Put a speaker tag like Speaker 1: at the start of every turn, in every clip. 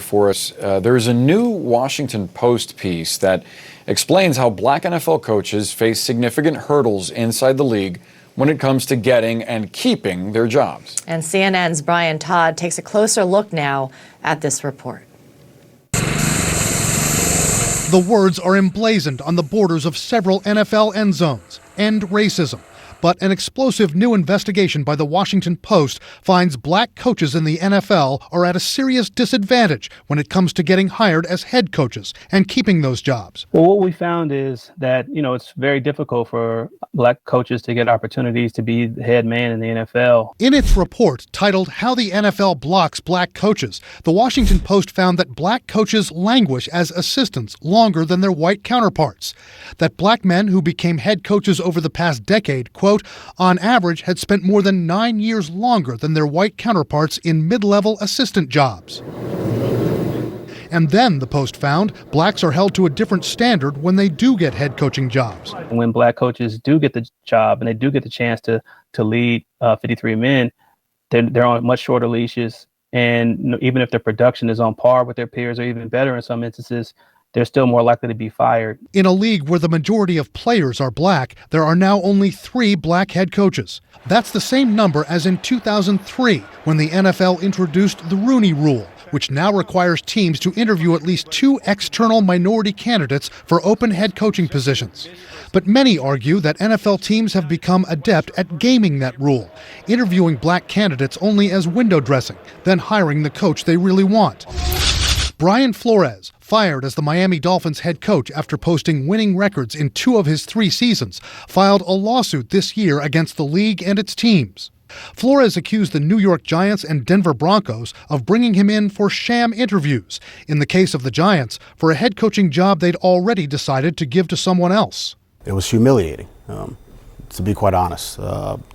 Speaker 1: for us. There's a new Washington Post piece that explains how black NFL coaches face significant hurdles inside the league when it comes to getting and keeping their jobs.
Speaker 2: And CNN's Brian Todd takes a closer look now at this report.
Speaker 3: The words are emblazoned on the borders of several NFL end zones: end racism. But an explosive new investigation by the Washington Post finds black coaches in the NFL are at a serious disadvantage when it comes to getting hired as head coaches and keeping those jobs.
Speaker 4: Well, what we found is that, it's very difficult for black coaches to get opportunities to be the head man in the NFL.
Speaker 3: In its report titled "How the NFL Blocks Black Coaches," the Washington Post found that black coaches languish as assistants longer than their white counterparts. That black men who became head coaches over the past decade, quote, on average had spent more than 9 years longer than their white counterparts in mid-level assistant jobs. And then, the Post found, blacks are held to a different standard when they do get head coaching jobs.
Speaker 4: When black coaches do get the job and they do get the chance to lead 53 men, they're on much shorter leashes. And even if their production is on par with their peers or even better in some instances, they're still more likely to be fired.
Speaker 3: In a league where the majority of players are black, there are now only 3 black head coaches. That's the same number as in 2003, when the NFL introduced the Rooney Rule, which now requires teams to interview at least 2 external minority candidates for open head coaching positions. But many argue that NFL teams have become adept at gaming that rule, interviewing black candidates only as window dressing, then hiring the coach they really want. Brian Flores, fired as the Miami Dolphins head coach after posting winning records in 2 of his 3 seasons, filed a lawsuit this year against the league and its teams. Flores accused the New York Giants and Denver Broncos of bringing him in for sham interviews, in the case of the Giants, for a head coaching job they'd already decided to give to someone else.
Speaker 5: It was humiliating. To be quite honest,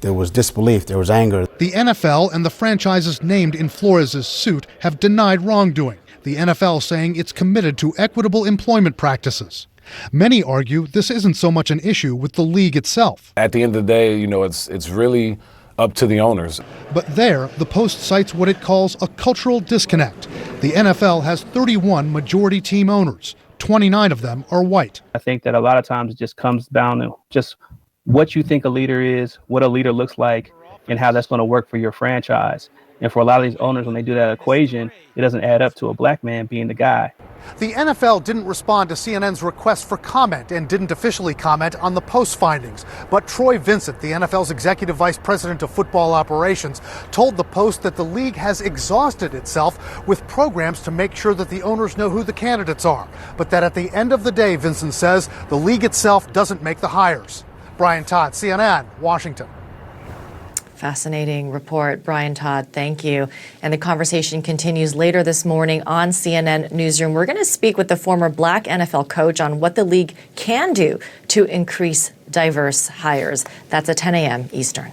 Speaker 5: there was disbelief, there was anger.
Speaker 3: The NFL and the franchises named in Flores' suit have denied wrongdoing, the NFL saying it's committed to equitable employment practices. Many argue this isn't so much an issue with the league itself.
Speaker 6: At the end of the day, it's really up to the owners.
Speaker 3: But there, the Post cites what it calls a cultural disconnect. The NFL has 31 majority team owners. 29 of them are white.
Speaker 4: I think that a lot of times it just comes down to just what you think a leader is, what a leader looks like, and how that's going to work for your franchise. And for a lot of these owners, when they do that equation, it doesn't add up to a black man being the guy.
Speaker 3: The NFL didn't respond to CNN's request for comment and didn't officially comment on the Post findings. But Troy Vincent, the NFL's executive vice president of football operations, told the Post that the league has exhausted itself with programs to make sure that the owners know who the candidates are. But that at the end of the day, Vincent says, the league itself doesn't make the hires. Brian Todd, CNN, Washington.
Speaker 2: Fascinating report, Brian Todd. Thank you. And the conversation continues later this morning on CNN Newsroom. We're going to speak with the former black NFL coach on what the league can do to increase diverse hires. That's at 10 a.m. Eastern.